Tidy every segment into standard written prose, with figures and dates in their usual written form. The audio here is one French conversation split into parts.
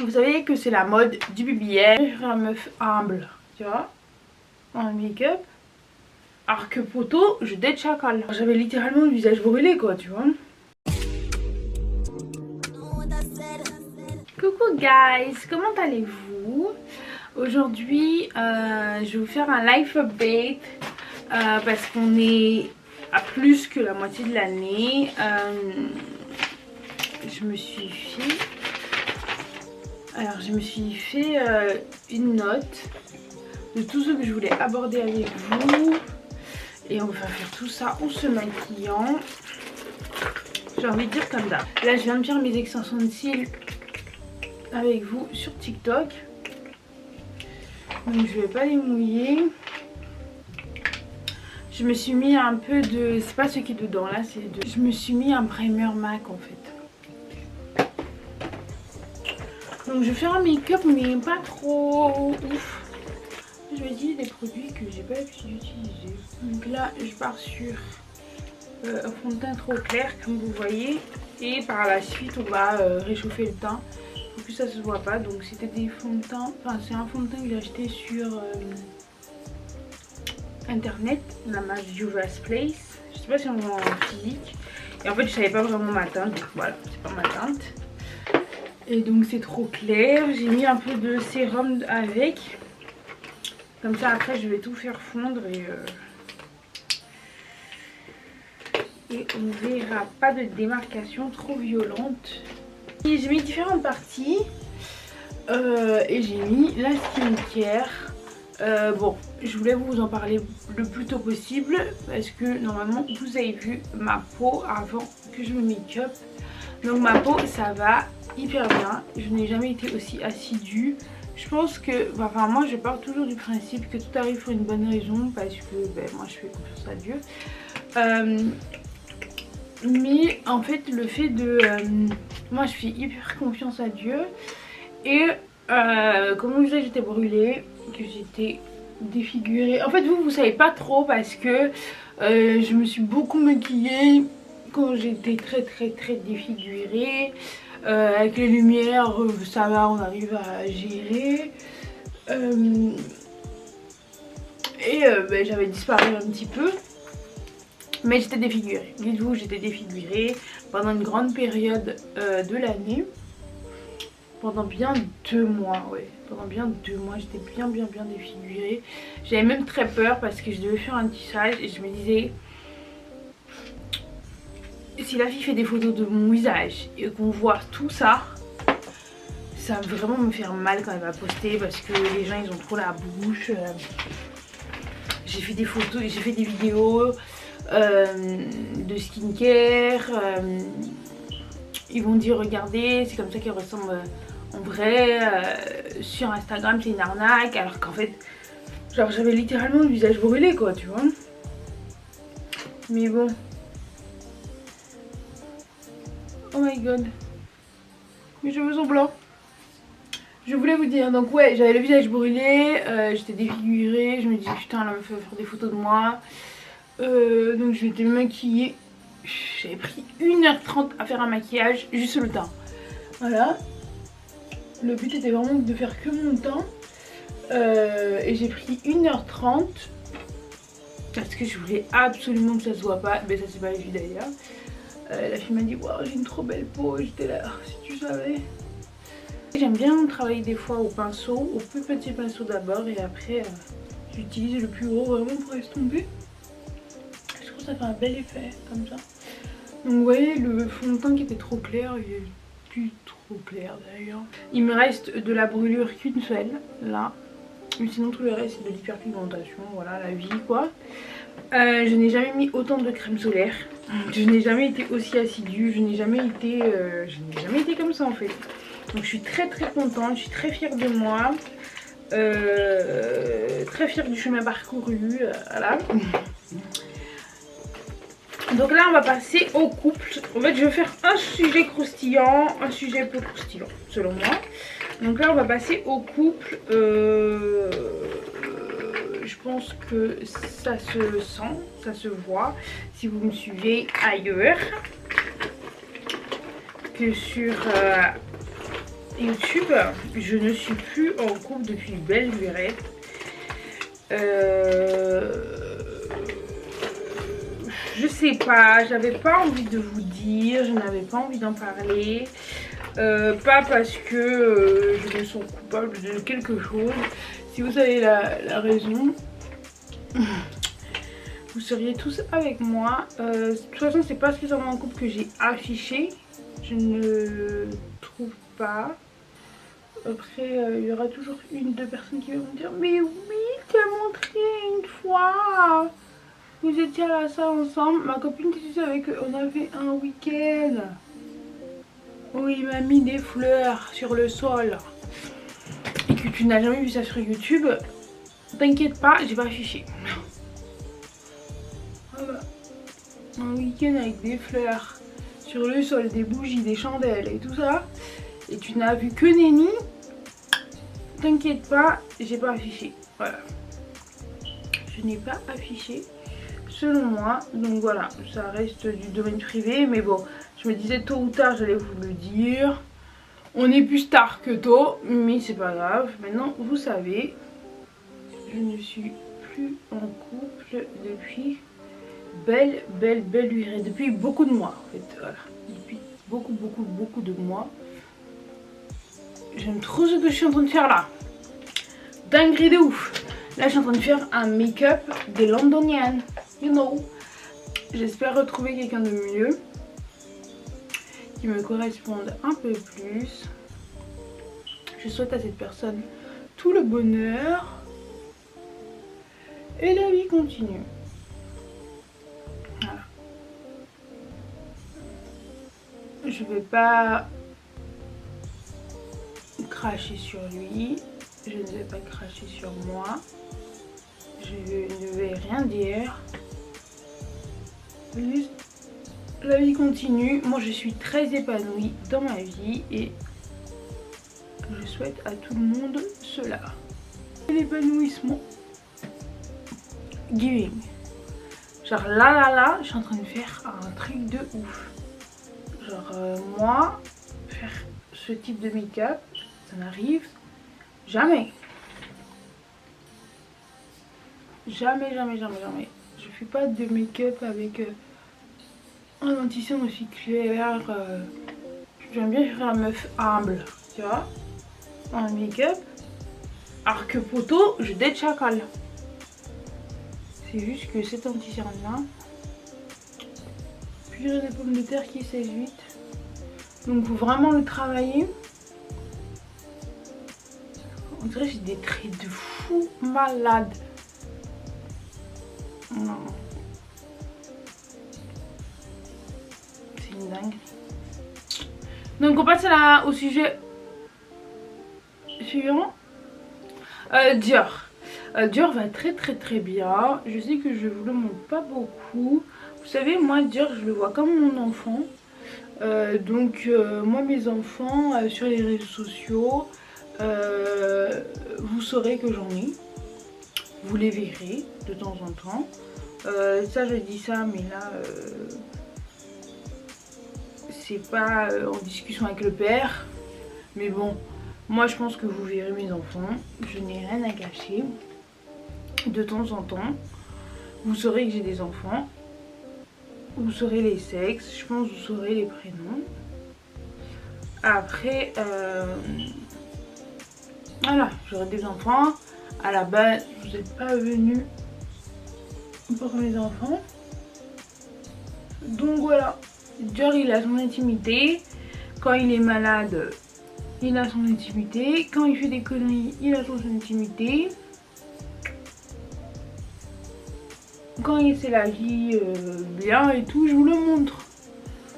Vous savez que c'est la mode du BBL, la meuf humble, tu vois, en make-up. Alors que poto, je date chacal. J'avais littéralement le visage brûlé quoi, tu vois. Coucou guys, comment allez-vous? Aujourd'hui, je vais vous faire un life update parce qu'on est à plus que la moitié de l'année. Je me suis fait une note de tout ce que je voulais aborder avec vous. Et on va faire tout ça en se maquillant. J'ai envie de dire comme ça. Là je viens de faire mes extensions de cils avec vous sur TikTok. Donc je vais pas les mouiller. Je me suis mis un peu de... C'est pas ce qui est dedans là, c'est de... Je me suis mis un primer MAC en fait. Donc je vais faire un make-up mais pas trop ouf. Je vais utiliser des produits que j'ai pas l'habitude d'utiliser. Donc là je pars sur un fond de teint trop clair comme vous voyez. Et par la suite on va réchauffer le teint pour que ça se voit pas. Donc c'était des fonds de teint, enfin c'est un fond de teint que j'ai acheté sur internet, la marque Juvia's Place. Je sais pas si on voit en physique. Et en fait je savais pas vraiment ma teinte, donc voilà, c'est pas ma teinte. Et donc c'est trop clair. J'ai mis un peu de sérum avec. Comme ça après je vais tout faire fondre et on verra pas de démarcation trop violente. J'ai mis différentes parties et j'ai mis la skincare. Bon, je voulais vous en parler le plus tôt possible parce que normalement vous avez vu ma peau avant que je me make-up. Donc ma peau ça va hyper bien. Je n'ai jamais été aussi assidue. Je pense que, enfin moi je pars toujours du principe que tout arrive pour une bonne raison parce que moi je fais confiance à Dieu. Mais en fait le fait de... moi je fais hyper confiance à Dieu. Et comme je vous disais j'étais brûlée, que j'étais défigurée. En fait vous savez pas trop parce que je me suis beaucoup maquillée quand j'étais très défigurée. Avec les lumières ça va, on arrive à gérer. J'avais disparu un petit peu. Mais j'étais défigurée. Dites-vous, j'étais défigurée pendant une grande période de l'année. Pendant bien 2 mois, ouais. Pendant bien 2 mois, j'étais bien défigurée. J'avais même très peur parce que je devais faire un tissage et je me disais... Si la fille fait des photos de mon visage et qu'on voit tout ça, ça va vraiment me faire mal quand elle va poster parce que les gens ils ont trop la bouche. J'ai fait des photos, j'ai fait des vidéos de skincare. Ils vont dire regardez, c'est comme ça qu'elle ressemble en vrai. Sur Instagram c'est une arnaque, alors qu'en fait genre j'avais littéralement le visage brûlé quoi, tu vois. Mais bon. Oh my god. Mes cheveux sont blancs. Je voulais vous dire, donc ouais, j'avais le visage brûlé, j'étais défigurée, je me disais putain la meuf va faire des photos de moi. Donc je m'étais maquillée. J'avais pris 1h30 à faire un maquillage, juste le teint. Voilà. Le but était vraiment de faire que mon teint. Et j'ai pris 1h30 parce que je voulais absolument que ça se voit pas. Mais ça s'est pas vu d'ailleurs. La fille m'a dit waouh j'ai une trop belle peau, j'étais là si tu savais. J'aime bien travailler des fois au pinceau, au plus petit pinceau d'abord et après j'utilise le plus gros vraiment pour estomper. Je trouve que ça fait un bel effet comme ça. Donc vous voyez le fond de teint qui était trop clair, il est plus trop clair d'ailleurs. Il me reste de la brûlure qu'une seule là. Mais sinon tout le reste c'est de l'hyperpigmentation, voilà la vie quoi. Je n'ai jamais mis autant de crème solaire. Je n'ai jamais été aussi assidue. Je n'ai jamais été comme ça en fait. Donc je suis très contente. Je suis très fière de moi. Très fière du chemin parcouru. Voilà. Donc là on va passer au couple. En fait je vais faire un sujet croustillant, un sujet peu croustillant selon moi. Donc là on va passer au couple. Je pense que ça se sent, ça se voit si vous me suivez ailleurs que sur YouTube, je ne suis plus en couple depuis belle lurette. Je sais pas, j'avais pas envie de vous dire, je n'avais pas envie d'en parler. Pas parce que je me sens coupable de quelque chose. Si vous savez la raison, vous seriez tous avec moi. De toute façon, c'est pas spécialement en couple que j'ai affiché. Je ne trouve pas. Après, il y aura toujours une, deux personnes qui vont me dire mais oui, tu as montré une fois. Vous étiez à la salle ensemble. Ma copine qui disait avec on a fait un week-end où il m'a mis des fleurs sur le sol et que tu n'as jamais vu ça sur YouTube. T'inquiète pas, j'ai pas affiché. Voilà. Un week-end avec des fleurs sur le sol, des bougies, des chandelles et tout ça. Et tu n'as vu que nenni. T'inquiète pas, j'ai pas affiché. Voilà. Je n'ai pas affiché selon moi. Donc voilà, ça reste du domaine privé. Mais bon, je me disais tôt ou tard j'allais vous le dire. On est plus tard que tôt, mais c'est pas grave. Maintenant vous savez, je ne suis plus en couple depuis belle lurette. Depuis beaucoup de mois en fait. Voilà. Depuis beaucoup de mois. J'aime trop ce que je suis en train de faire là. Dinguerie de ouf. Là je suis en train de faire un make-up des londoniennes. You know. J'espère retrouver quelqu'un de mieux, qui me corresponde un peu plus. Je souhaite à cette personne tout le bonheur. Et la vie continue. Voilà. Je vais pas cracher sur lui. Je ne vais pas cracher sur moi. Je ne vais rien dire. Juste, la vie continue. Moi je suis très épanouie dans ma vie et je souhaite à tout le monde cela. L'épanouissement. Giving. Genre là, je suis en train de faire un truc de ouf. Genre moi, faire ce type de make-up, ça n'arrive jamais. Jamais. Je fais pas de make-up avec un dentition aussi clair. J'aime bien faire la meuf humble, tu vois, en make-up. Alors que poteau, je date chacal. C'est juste que cet anti-cerne là, purée des pommes de terre qui sèche vite. Donc faut vraiment le travailler. On dirait que j'ai des traits de fou malade. Non. C'est une dingue. Donc on passe au sujet suivant. Dior. Dior va très bien. Je sais que je vous le montre pas beaucoup. Vous savez, moi Dior je le vois comme mon enfant. Moi mes enfants sur les réseaux sociaux, vous saurez que j'en ai. Vous les verrez de temps en temps. Ça je dis ça, mais là c'est pas en discussion avec le père. Mais bon, moi je pense que vous verrez mes enfants. Je n'ai rien à cacher. De temps en temps, vous saurez que j'ai des enfants. Vous saurez les sexes. Je pense que vous saurez les prénoms. Après, voilà, j'aurai des enfants. À la base, vous n'êtes pas venus pour mes enfants. Donc voilà. Dior, il a son intimité. Quand il est malade, il a son intimité. Quand il fait des conneries, il a son intimité. Quand il sait la vie bien et tout, je vous le montre.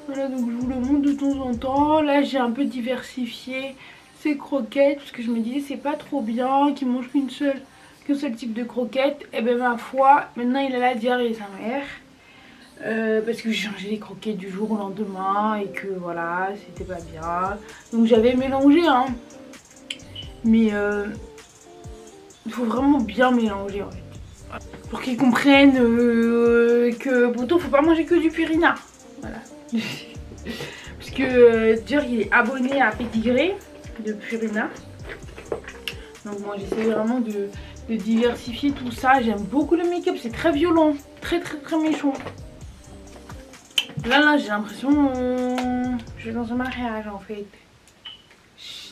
Voilà, donc je vous le montre de temps en temps. Là, j'ai un peu diversifié ces croquettes parce que je me disais c'est pas trop bien qu'il mange qu'un seul type de croquettes. Et ben ma foi, maintenant il a la diarrhée sa mère. Parce que j'ai changé les croquettes du jour au lendemain et que voilà, c'était pas bien. Donc j'avais mélangé hein. Mais il faut vraiment bien mélanger en fait. Pour qu'ils comprennent que pourtant faut pas manger que du Purina. Voilà. Parce que Dior il est abonné à Pédigré. de Purina. Donc moi j'essaie vraiment de diversifier tout ça. J'aime beaucoup le make-up, c'est très violent, très méchant. Là j'ai l'impression je vais dans un mariage en fait.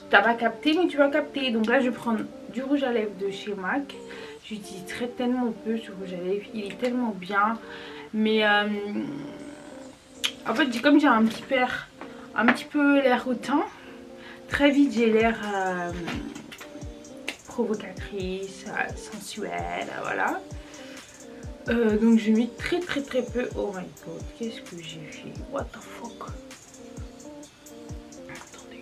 T'as pas capté mais tu vas capter. Donc là je vais prendre du rouge à lèvres de chez MAC. J'utilise tellement peu ce rouge à lèvres, il est tellement bien. Mais en fait comme j'ai un petit peu l'air hautain, très vite j'ai l'air provocatrice, sensuelle, voilà. Donc je mets très peu. Oh my god, qu'est-ce que j'ai fait? What the fuck? Attendez.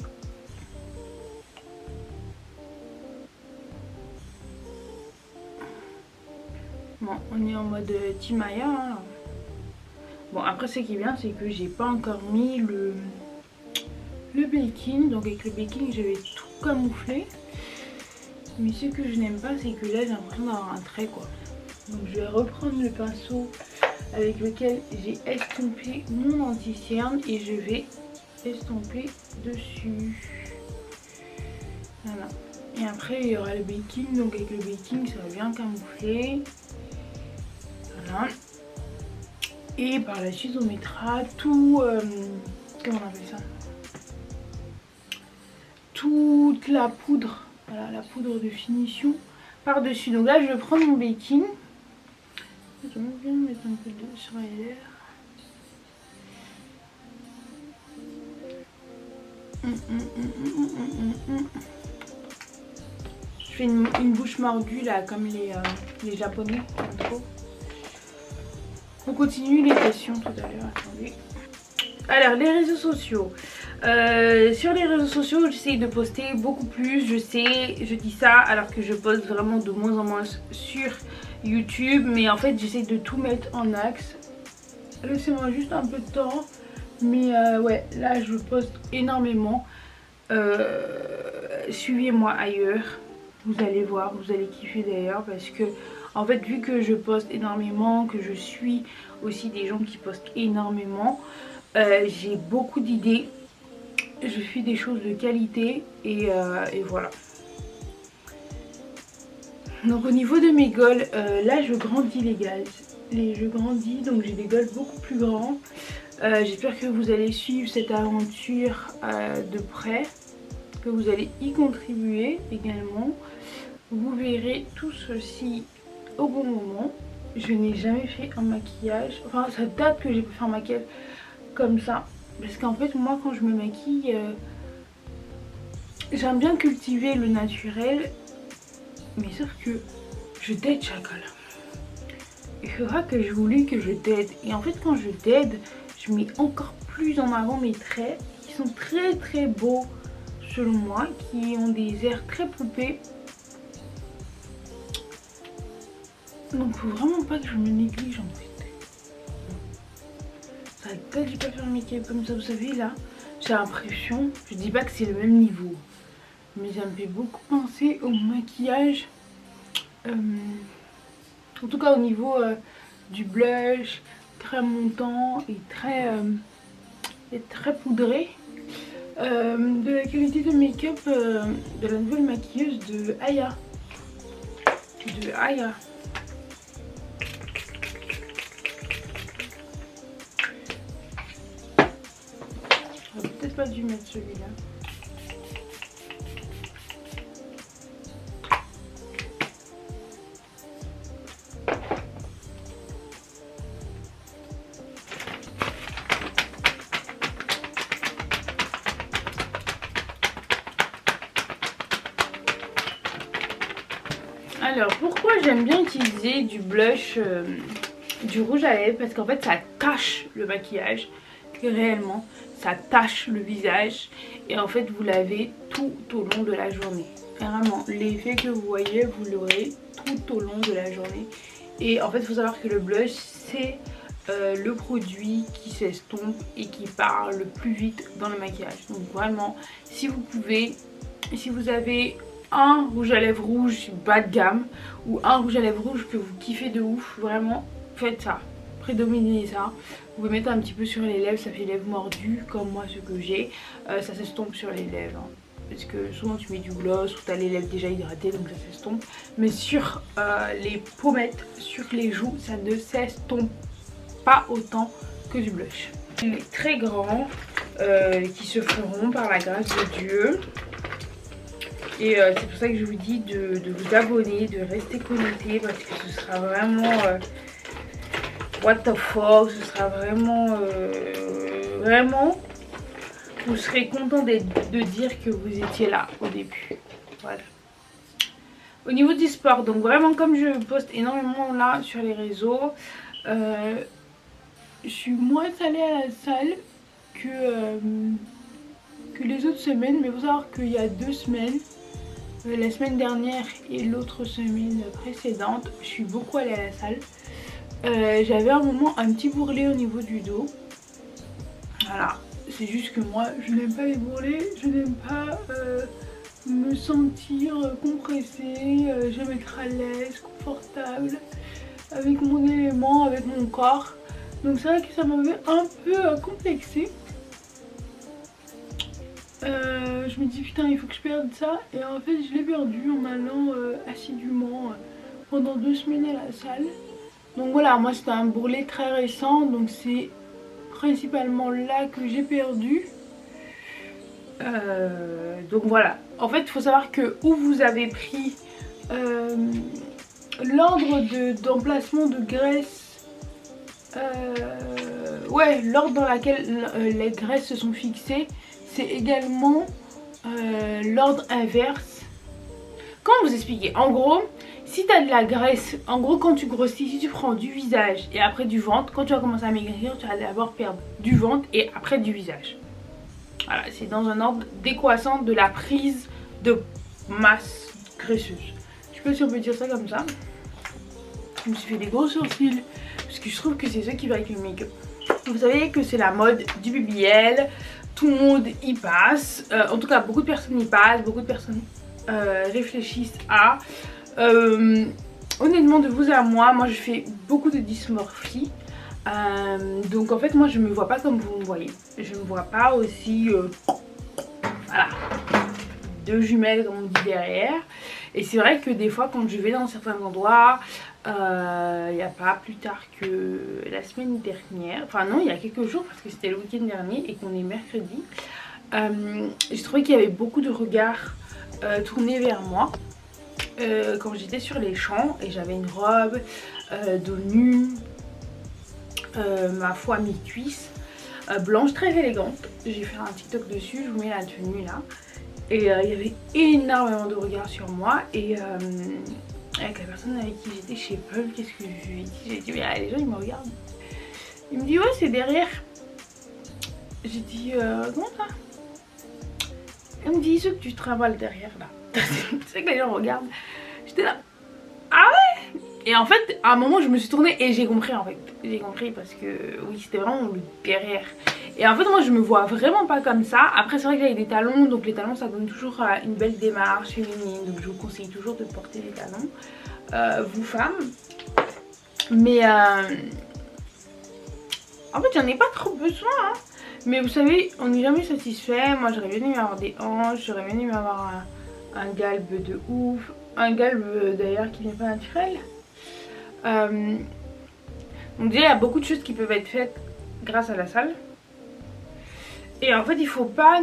Bon, on est en mode Timaya. Hein. Bon, après ce qui est bien, c'est que j'ai pas encore mis le baking. Donc avec le baking, je vais tout camoufler. Mais ce que je n'aime pas, c'est que là, j'ai l'impression d'avoir un trait, quoi. Donc je vais reprendre le pinceau avec lequel j'ai estompé mon anti-cerne et je vais estomper dessus. Voilà. Et après il y aura le baking, donc avec le baking ça va bien camoufler. Voilà. Et par la suite on mettra tout... comment on appelle ça? Toute la poudre, voilà, la poudre de finition par dessus. Donc là je vais prendre mon baking. Je vais bien mettre un peu d'eau sur les lèvres. Je fais une bouche mordue là comme les japonais. On continue les questions tout à l'heure. Attendez. Alors les réseaux sociaux. Sur les réseaux sociaux j'essaye de poster beaucoup plus. Je sais, je dis ça alors que je poste vraiment de moins en moins sur YouTube. Mais en fait j'essaye de tout mettre en axe. Laissez-moi juste un peu de temps. Mais ouais, là je poste énormément. Suivez-moi ailleurs. Vous allez voir, vous allez kiffer d'ailleurs. Parce que en fait vu que je poste énormément, que je suis aussi des gens qui postent énormément, j'ai beaucoup d'idées. Je fais des choses de qualité et voilà. Donc au niveau de mes goals, là je grandis les gars. Je grandis donc j'ai des goals beaucoup plus grands. J'espère que vous allez suivre cette aventure de près, que vous allez y contribuer également. Vous verrez tout ceci au bon moment. Je n'ai jamais fait un maquillage, enfin ça date que j'ai pu faire un maquillage comme ça. Parce qu'en fait moi quand je me maquille, j'aime bien cultiver le naturel. Mais sauf que je t'aide chacal. Il faudra que je voulais que je t'aide. Et en fait quand je t'aide, je mets encore plus en avant mes traits qui sont très beaux selon moi, qui ont des airs très poupées. Donc faut vraiment pas que je me néglige en fait. Ça peut être, je peux faire un make-up comme ça, vous savez là, j'ai l'impression, je dis pas que c'est le même niveau, mais ça me fait beaucoup penser au maquillage, en tout cas au niveau du blush, très montant et très poudré. De la qualité de make-up de la nouvelle maquilleuse de Aya. J'aurais peut-être pas dû mettre celui-là. Alors pourquoi j'aime bien utiliser du blush, du rouge à lèvres? Parce qu'en fait ça cache le maquillage, réellement ça tache le visage et en fait vous l'avez tout au long de la journée. Vraiment l'effet que vous voyez vous l'aurez tout au long de la journée. Et en fait il faut savoir que le blush c'est le produit qui s'estompe et qui part le plus vite dans le maquillage. Donc vraiment si vous pouvez, si vous avez un rouge à lèvres rouge bas de gamme ou un rouge à lèvres rouge que vous kiffez de ouf, vraiment faites ça, prédominez ça. Vous pouvez mettre un petit peu sur les lèvres, ça fait lèvres mordues comme moi ce que j'ai, ça s'estompe sur les lèvres. parce que souvent tu mets du gloss ou t'as les lèvres déjà hydratées donc ça s'estompe. Mais sur les pommettes, sur les joues, ça ne s'estompe pas autant que du blush. Il est très grand, qui se feront par la grâce de Dieu. Et c'est pour ça que je vous dis de vous abonner, de rester connecté parce que ce sera vraiment what the fuck, ce sera vraiment vous serez content de dire que vous étiez là au début. Voilà. Au niveau du sport, donc vraiment comme je poste énormément là sur les réseaux, je suis moins allée à la salle que les autres semaines, mais il faut savoir qu'il y a 2 semaines, la semaine dernière et l'autre semaine précédente, je suis beaucoup allée à la salle. J'avais un moment un petit bourrelet au niveau du dos. Voilà, c'est juste que moi je n'aime pas les bourrelets, je n'aime pas me sentir compressée, j'aime être à l'aise, confortable avec mon élément, avec mon corps. Donc c'est vrai que ça m'avait un peu complexée. Je me dis putain il faut que je perde ça, et en fait je l'ai perdu en allant assidûment pendant 2 semaines à la salle. Donc voilà, moi c'était un bourrelet très récent, donc c'est principalement là que j'ai perdu. Donc voilà, en fait il faut savoir que où vous avez pris l'ordre d'emplacement de graisse, ouais, l'ordre dans laquelle les graisses se sont fixées, c'est également l'ordre inverse. Comment vous expliquer? En gros, si tu as de la graisse, en gros quand tu grossis, si tu prends du visage et après du ventre, quand tu vas commencer à maigrir, tu vas d'abord perdre du ventre et après du visage. Voilà, c'est dans un ordre décroissant de la prise de masse graisseuse. Je sais pas si on peut dire ça comme ça. Je me suis fait des gros sourcils parce que je trouve que c'est ça qui va avec le make-up. Vous savez que c'est la mode du BBL, tout le monde y passe, en tout cas beaucoup de personnes y passent, beaucoup de personnes réfléchissent à... honnêtement de vous à moi je fais beaucoup de dysmorphie, donc en fait moi je me vois pas comme vous me voyez, je me vois pas aussi voilà, 2 jumelles comme on dit derrière. Et c'est vrai que des fois quand je vais dans certains endroits, il n'y a pas plus tard que la semaine dernière, enfin non il y a quelques jours parce que c'était le week-end dernier et qu'on est mercredi, j'ai trouvé qu'il y avait beaucoup de regards tournés vers moi quand j'étais sur les champs et j'avais une robe dos nu, ma foi mi-cuisse, blanche très élégante. J'ai fait un TikTok dessus, je vous mets la tenue là. Et il y avait énormément de regards sur moi et avec la personne avec qui j'étais, je sais pas qu'est-ce que je lui ai dit. J'ai dit mais les gens ils me regardent. Il me dit ouais c'est derrière. J'ai dit comment ça? Elle me dit ce que tu travailles derrière là. C'est que les gens regardent. J'étais là. Ah ouais? Et en fait à un moment je me suis tournée et j'ai compris en fait. J'ai compris parce que oui c'était vraiment le derrière. Et en fait moi je me vois vraiment pas comme ça. Après c'est vrai que j'ai des talons, donc les talons ça donne toujours une belle démarche féminine. Donc je vous conseille toujours de porter des talons, vous femmes. Mais en fait j'en ai pas trop besoin hein. Mais vous savez on n'est jamais satisfait. Moi j'aurais bien aimé avoir des hanches, j'aurais bien aimé avoir un galbe de ouf. Un galbe d'ailleurs qui n'est pas naturel. Donc déjà il y a beaucoup de choses qui peuvent être faites grâce à la salle. Et en fait il faut pas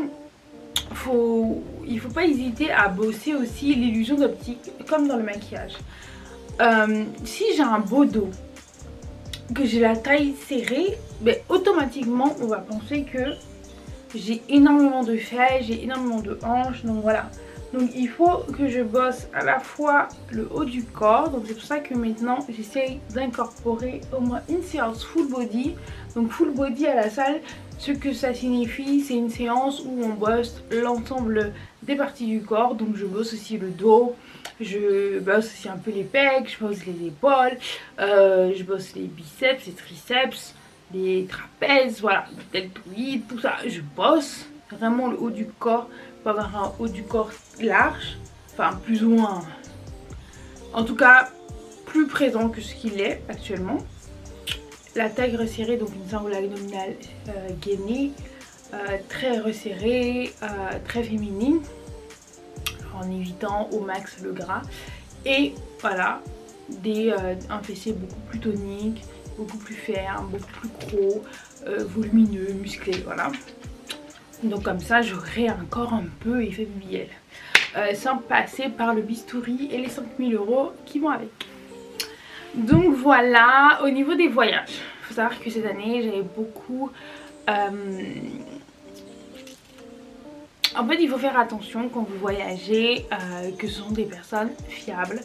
hésiter à bosser aussi l'illusion d'optique comme dans le maquillage. Si j'ai un beau dos, que j'ai la taille serrée, ben, automatiquement on va penser que j'ai énormément de fesses, j'ai énormément de hanches, donc voilà. Donc il faut que je bosse à la fois le haut du corps, donc c'est pour ça que maintenant j'essaye d'incorporer au moins une séance full body. Donc full body à la salle, ce que ça signifie c'est une séance où on bosse l'ensemble des parties du corps. Donc je bosse aussi le dos, je bosse aussi un peu les pecs, je bosse les épaules, je bosse les biceps, les triceps, les trapèzes, voilà, les deltoïdes, tout ça, je bosse vraiment le haut du corps. Avoir un haut du corps large, enfin plus ou moins, en tout cas plus présent que ce qu'il est actuellement. La taille resserrée, donc une sangle abdominale gainée, très resserrée, très féminine. en évitant au max le gras. Et voilà, un fessier beaucoup plus tonique, beaucoup plus ferme, beaucoup plus gros, volumineux, musclé, voilà. Donc comme ça j'aurai un corps un peu effet BBL. Sans passer par le bistouri et les 5000 € qui vont avec. Donc voilà, au niveau des voyages, il faut savoir que cette année j'avais beaucoup... En fait il faut faire attention quand vous voyagez, que ce sont des personnes fiables,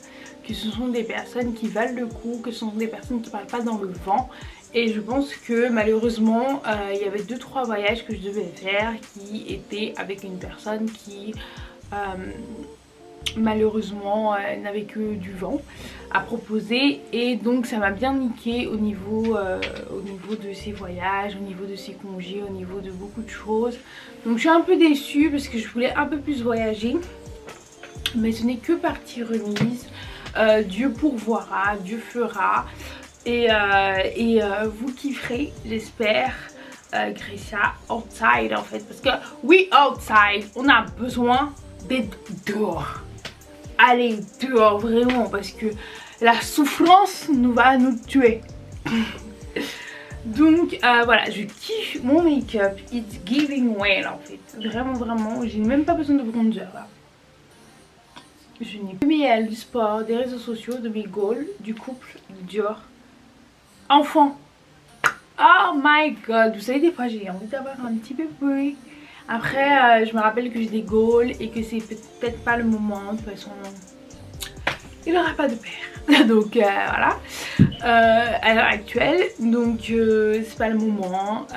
que ce sont des personnes qui valent le coup, que ce sont des personnes qui ne parlent pas dans le vent. Et je pense que malheureusement il y avait 2-3 voyages que je devais faire qui étaient avec une personne qui malheureusement n'avait que du vent à proposer. Et donc ça m'a bien niqué au niveau de ces voyages, au niveau de ces congés, au niveau de beaucoup de choses. Donc je suis un peu déçue parce que je voulais un peu plus voyager. Mais ce n'est que partie remise. Dieu pourvoira, Dieu fera. Et vous kifferez, j'espère. Grecia, outside en fait. Parce que oui, outside, on a besoin d'être dehors. Allez dehors vraiment, parce que la souffrance va nous tuer. Donc voilà, je kiffe mon make-up. It's giving well en fait. Vraiment vraiment, j'ai même pas besoin de bronzer là. Je n'ai plus mes du sport, des réseaux sociaux, de mes goals, du couple, de Dior. Enfant. Oh my god, vous savez des fois j'ai envie d'avoir un petit bébé. Après je me rappelle que j'ai des goals et que c'est peut-être pas le moment. De toute façon il n'aura pas de père. Donc voilà, à l'heure actuelle. Donc c'est pas le moment.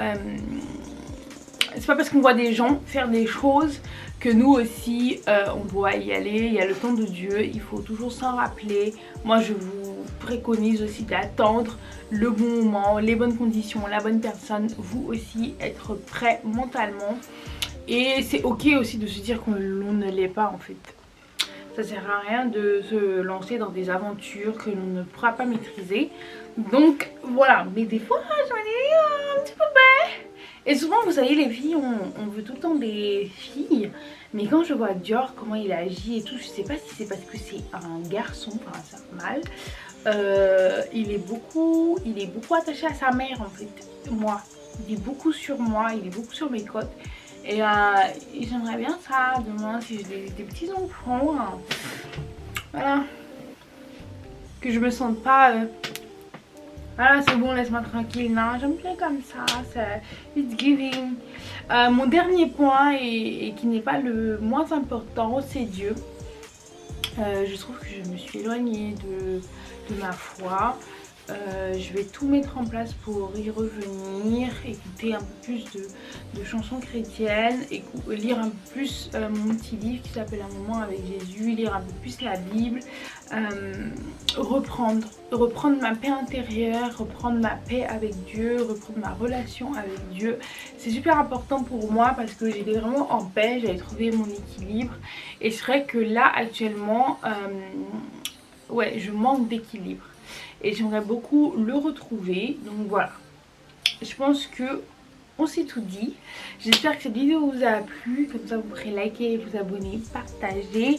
C'est pas parce qu'on voit des gens faire des choses que nous aussi on doit y aller. Il y a le temps de Dieu, il faut toujours s'en rappeler. Moi je vous préconise aussi d'attendre le bon moment, les bonnes conditions, la bonne personne. Vous aussi être prêt mentalement. Et c'est ok aussi de se dire qu'on ne l'est pas en fait. Ça sert à rien de se lancer dans des aventures que l'on ne pourra pas maîtriser. Donc voilà, mais des fois je me dis un petit peu bête. Et souvent vous savez les filles, on veut tout le temps des filles. Mais quand je vois Dior, comment il agit et tout, je sais pas si c'est parce que c'est un garçon, enfin c'est mal. Il est beaucoup attaché à sa mère en fait. Moi, il est beaucoup sur moi, il est beaucoup sur mes côtes. Et j'aimerais bien ça demain si j'ai des petits enfants. Voilà. Que je me sente pas... Voilà, c'est bon, laisse-moi tranquille. Non, j'aime bien comme ça. It's giving. Mon dernier point, et qui n'est pas le moins important, c'est Dieu. Je trouve que je me suis éloignée de ma foi. Je vais tout mettre en place pour y revenir, écouter un peu plus de chansons chrétiennes, lire un peu plus mon petit livre qui s'appelle Un moment avec Jésus, lire un peu plus la Bible, reprendre ma paix intérieure, reprendre ma paix avec Dieu, reprendre ma relation avec Dieu. C'est super important pour moi parce que j'étais vraiment en paix, j'avais trouvé mon équilibre et c'est vrai que là actuellement, ouais, je manque d'équilibre. Et j'aimerais beaucoup le retrouver. Donc voilà. Je pense que on s'est tout dit. J'espère que cette vidéo vous a plu. Comme ça vous pourrez liker, vous abonner, partager.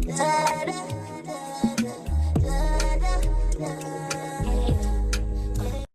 Yeah.